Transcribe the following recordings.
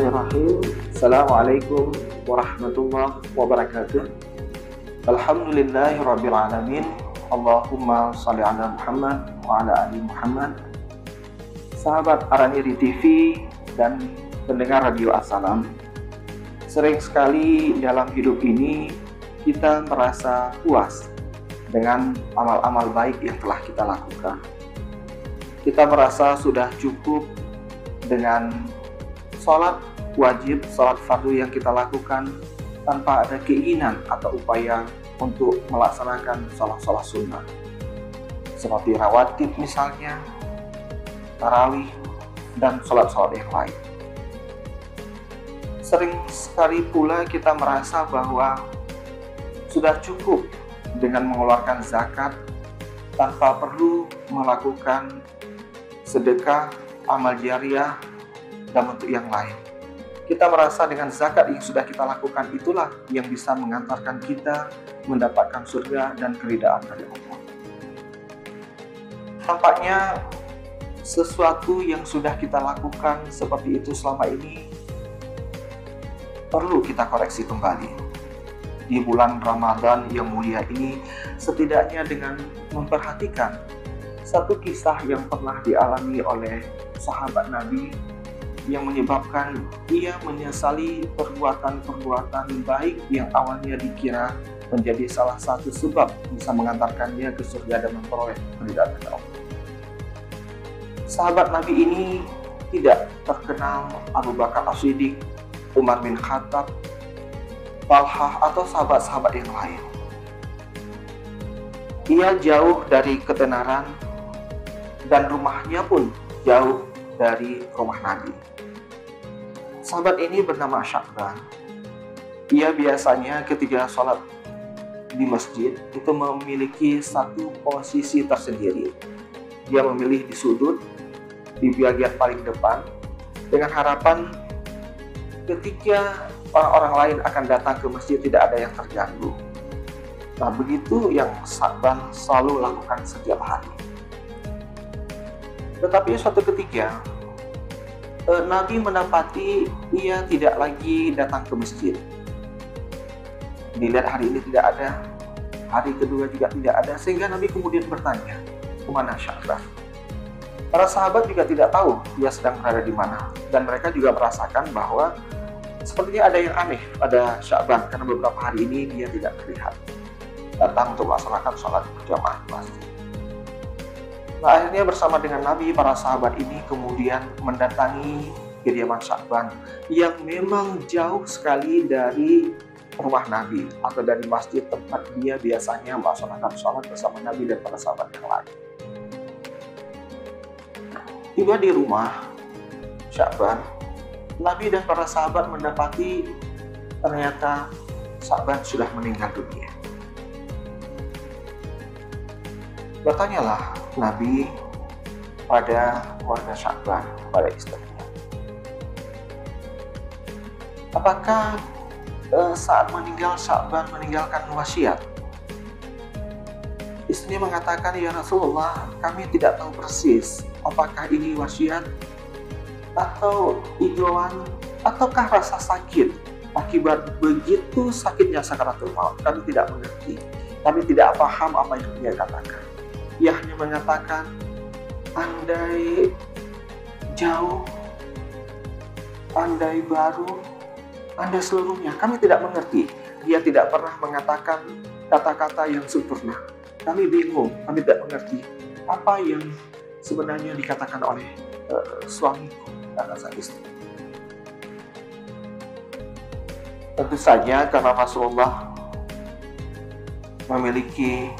Bismillahirrahmanirrahim. Assalamualaikum warahmatullahi wabarakatuh. Alhamdulillahirrabbilalamin. Allahumma sholli ala Muhammad wa ala ali Muhammad. Sahabat Araniri TV dan pendengar radio Assalam, sering sekali dalam hidup ini kita merasa puas dengan amal-amal baik yang telah kita lakukan. Kita merasa sudah cukup dengan sholat wajib, sholat fardu yang kita lakukan tanpa ada keinginan atau upaya untuk melaksanakan sholat-sholat sunnah seperti rawatib misalnya, tarawih, dan sholat-sholat yang lain. Sering sekali pula kita merasa bahwa sudah cukup dengan mengeluarkan zakat tanpa perlu melakukan sedekah, amal jariah, dan bentuk yang lain. Kita merasa dengan zakat yang sudah kita lakukan itulah yang bisa mengantarkan kita mendapatkan surga dan keridaan dari Allah. Tampaknya sesuatu yang sudah kita lakukan seperti itu selama ini perlu kita koreksi kembali. Di bulan Ramadan yang mulia ini, setidaknya dengan memperhatikan satu kisah yang pernah dialami oleh sahabat Nabi yang menyebabkan ia menyesali perbuatan-perbuatan baik yang awalnya dikira menjadi salah satu sebab bisa mengantarkannya ke surga dan memperoleh keridhaan dari Allah. Sahabat Nabi ini tidak terkenal Abu Bakar As-Siddiq, Umar bin Khattab, Talhah atau sahabat-sahabat yang lain. Ia jauh dari ketenaran dan rumahnya pun jauh dari rumah Nabi. Sahabat ini bernama Sya'ban. Ia biasanya ketika sholat di masjid itu memiliki satu posisi tersendiri. Dia memilih di sudut, di bagian paling depan, dengan harapan ketika orang-orang lain akan datang ke masjid tidak ada yang terganggu. Nah, begitu yang Sya'ban selalu lakukan setiap hari. Tetapi suatu ketika Nabi mendapati ia tidak lagi datang ke masjid. Dilihat hari ini tidak ada, hari kedua juga tidak ada, sehingga Nabi kemudian bertanya, kemana Sya'ban? Para sahabat juga tidak tahu dia sedang berada di mana, dan mereka juga merasakan bahwa sepertinya ada yang aneh pada Sya'ban karena beberapa hari ini dia tidak terlihat datang untuk melaksanakan sholat berjamaah di masjid. Nah, akhirnya bersama dengan Nabi, para sahabat ini kemudian mendatangi kediaman Sya'ban yang memang jauh sekali dari rumah Nabi atau dari masjid tempat dia biasanya melaksanakan sholat bersama Nabi dan para sahabat yang lain. Tiba di rumah Sya'ban, Nabi dan para sahabat mendapati ternyata Sya'ban sudah meninggal dunia. Bertanyalah Nabi pada keluarga Sya'ban, pada istrinya, apakah saat meninggal Sya'ban meninggalkan wasiat? Istrinya mengatakan, ya Rasulullah, kami tidak tahu persis apakah ini wasiat atau imbauan ataukah rasa sakit akibat begitu sakitnya sakaratul maut. Kami tidak mengerti, kami tidak paham apa yang dia katakan. Ia hanya mengatakan, andai jauh, andai baru, andai seluruhnya. Kami tidak mengerti. Dia tidak pernah mengatakan kata-kata yang sempurna. Kami bingung, kami tidak mengerti apa yang sebenarnya dikatakan oleh suamiku, kata sang istri. Tentu saja karena Rasulullah memiliki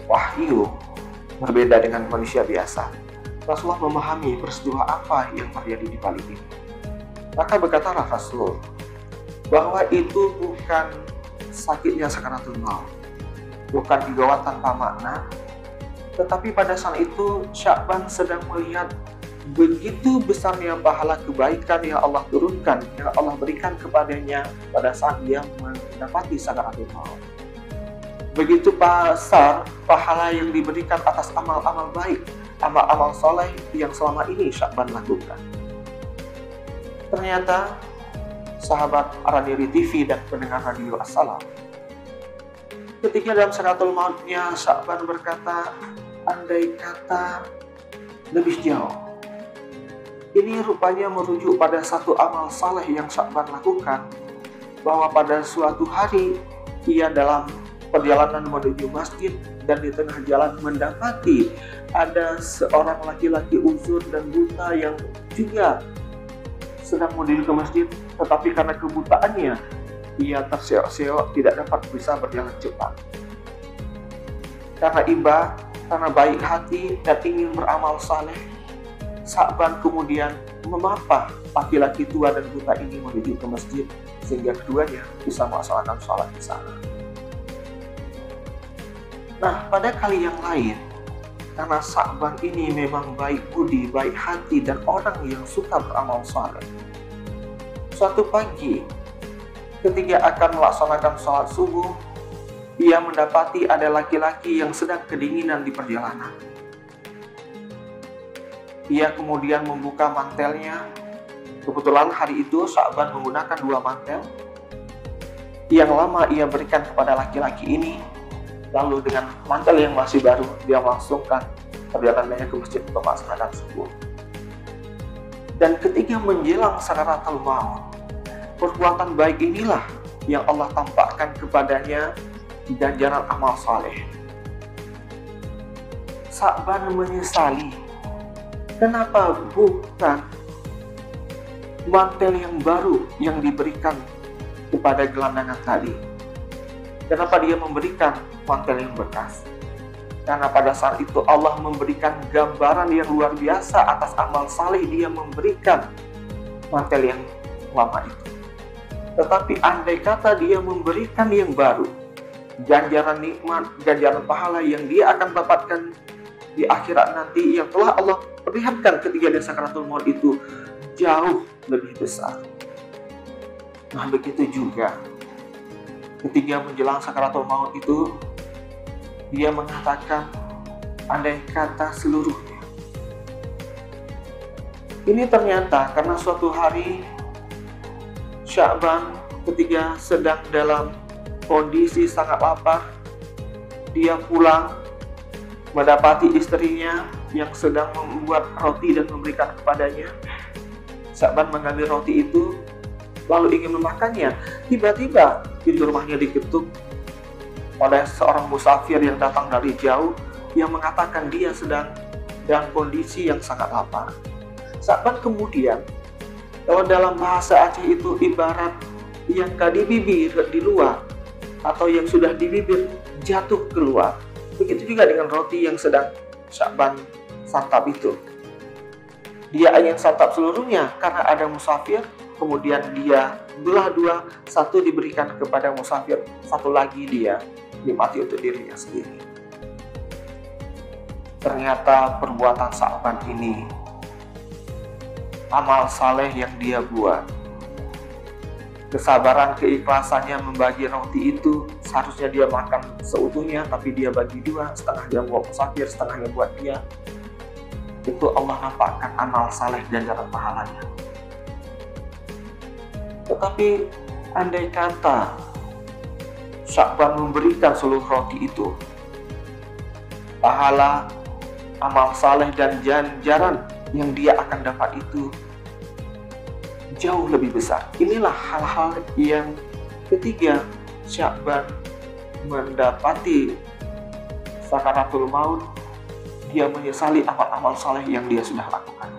wahyu berbeda dengan manusia biasa. Rasulullah memahami peristiwa apa yang terjadi di balik ini. Maka berkatalah Rasul bahwa itu bukan sakitnya sakaratul maut, bukan imbauan tanpa makna, tetapi pada saat itu Sya'ban sedang melihat begitu besarnya pahala kebaikan yang Allah turunkan, yang Allah berikan kepadanya pada saat dia mendapati sakaratul maut. Begitu besar pahala yang diberikan atas amal-amal baik, amal-amal soleh yang selama ini Sya'ban lakukan. Ternyata sahabat Araniri TV dan pendengar radio Assalam. Ketika dalam sakaratul mautnya, Sya'ban berkata, andai kata lebih jauh. Ini rupanya merujuk pada satu amal saleh yang Sya'ban lakukan, bahwa pada suatu hari ia dalam perjalanan menuju masjid dan di tengah jalan mendapati ada seorang laki-laki uzur dan buta yang juga sedang menuju ke masjid, tetapi karena kebutaannya ia terseok-seok, tidak dapat bisa berjalan cepat. Karena iba, karena baik hati dan ingin beramal saleh, Sya'ban kemudian memapah laki-laki tua dan buta ini menuju ke masjid sehingga keduanya bisa melaksanakan sholat di sana. Nah, pada kali yang lain, karena Sya'ban ini memang baik budi, baik hati, dan orang yang suka beramal saleh, suatu pagi ketika akan melaksanakan sholat subuh, ia mendapati ada laki-laki yang sedang kedinginan di perjalanan. Ia kemudian membuka mantelnya. Kebetulan hari itu Sya'ban menggunakan 2 mantel. Yang lama ia berikan kepada laki-laki ini. Lalu dengan mantel yang masih baru, dia melangsungkan perjalanannya ke masjid untuk melaksanakan subuh. Dan ketika menjelang sakaratul maut, perbuatan baik inilah yang Allah tampakkan kepadanya ganjaran amal saleh. Sya'ban menyesali, kenapa bukan mantel yang baru yang diberikan kepada gelandangan tadi? Kenapa dia memberikan mantel yang bekas? Karena pada saat itu Allah memberikan gambaran yang luar biasa atas amal saleh dia memberikan mantel yang lama itu. Tetapi andai kata dia memberikan yang baru, ganjaran nikmat, ganjaran pahala yang dia akan dapatkan di akhirat nanti yang telah Allah perlihatkan ketika dia sakaratul maut itu jauh lebih besar. Nah, begitu juga ketika menjelang sakaratul maut itu, dia mengatakan andai kata seluruhnya. Ini ternyata karena suatu hari Sya'ban ketika sedang dalam kondisi sangat lapar, dia pulang mendapati istrinya yang sedang membuat roti dan memberikan kepadanya. Sya'ban mengambil roti itu lalu ingin memakannya. Tiba-tiba pintu rumahnya diketuk oleh seorang musafir yang datang dari jauh yang mengatakan dia sedang dalam kondisi yang sangat lapar. Sya'ban kemudian, kalau dalam bahasa Aceh itu ibarat yang di bibir di luar atau yang sudah di bibir jatuh keluar. Begitu juga dengan roti yang sedang Sya'ban santap itu. Dia ingin santap seluruhnya karena ada musafir, kemudian dia belah 2, satu diberikan kepada musafir, satu lagi dia nikmati untuk dirinya sendiri. Ternyata perbuatan Sya'ban ini, amal saleh yang dia buat, kesabaran keikhlasannya membagi roti itu, seharusnya dia makan seutuhnya tapi dia bagi 2, setengahnya buat musafir, setengahnya buat dia. Itu Allah nampakkan amal saleh dan ganjaran pahalanya. Tetapi andai kata Sya'ban memberikan seluruh roti itu, pahala, amal saleh dan ganjaran yang dia akan dapat itu jauh lebih besar. Inilah hal-hal yang ketika Sya'ban mendapati sakaratul maut, dia menyesali amal-amal saleh yang dia sudah lakukan.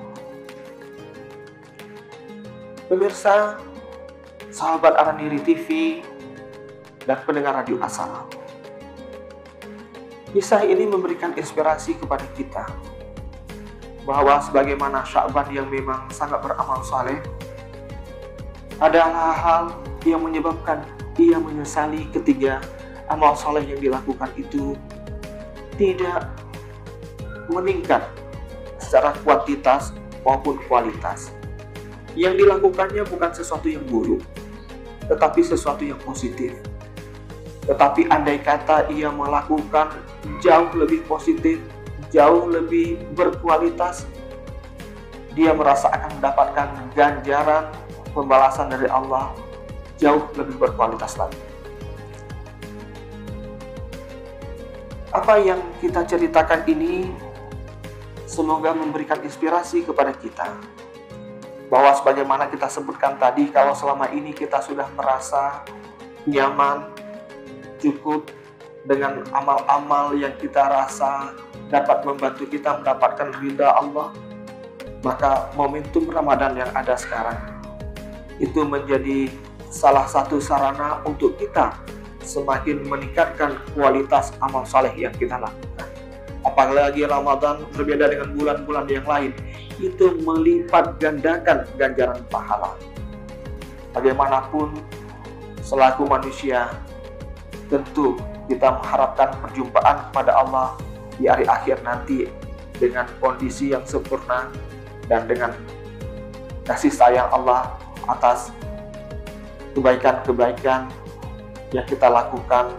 Pemirsa, sahabat Araniri TV dan pendengar radio Assalam, kisah ini memberikan inspirasi kepada kita bahwa sebagaimana Sya'ban yang memang sangat beramal saleh, ada hal-hal yang menyebabkan ia menyesali ketika amal saleh yang dilakukan itu tidak meningkat secara kuantitas maupun kualitas. Yang dilakukannya bukan sesuatu yang buruk, tetapi sesuatu yang positif. Tetapi andai kata ia melakukan jauh lebih positif, jauh lebih berkualitas, dia merasa akan mendapatkan ganjaran pembalasan dari Allah jauh lebih berkualitas lagi. Apa yang kita ceritakan ini semoga memberikan inspirasi kepada kita, bahwa sebagaimana kita sebutkan tadi, kalau selama ini kita sudah merasa nyaman, cukup dengan amal-amal yang kita rasa dapat membantu kita mendapatkan ridha Allah, maka momentum Ramadan yang ada sekarang itu menjadi salah satu sarana untuk kita semakin meningkatkan kualitas amal saleh yang kita lakukan. Apalagi Ramadan berbeda dengan bulan-bulan yang lain, itu melipat gandakan ganjaran pahala. Bagaimanapun selaku manusia, tentu kita mengharapkan perjumpaan kepada Allah di hari akhir nanti dengan kondisi yang sempurna dan dengan kasih sayang Allah atas kebaikan-kebaikan yang kita lakukan,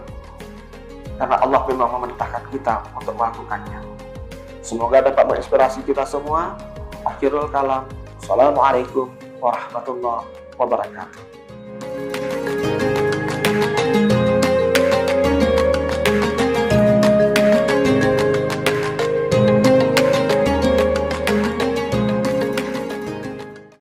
karena Allah memang memerintahkan kita untuk melakukannya. Semoga dapat menginspirasi kita semua. Akhirul kalam. Assalamualaikum warahmatullahi wabarakatuh.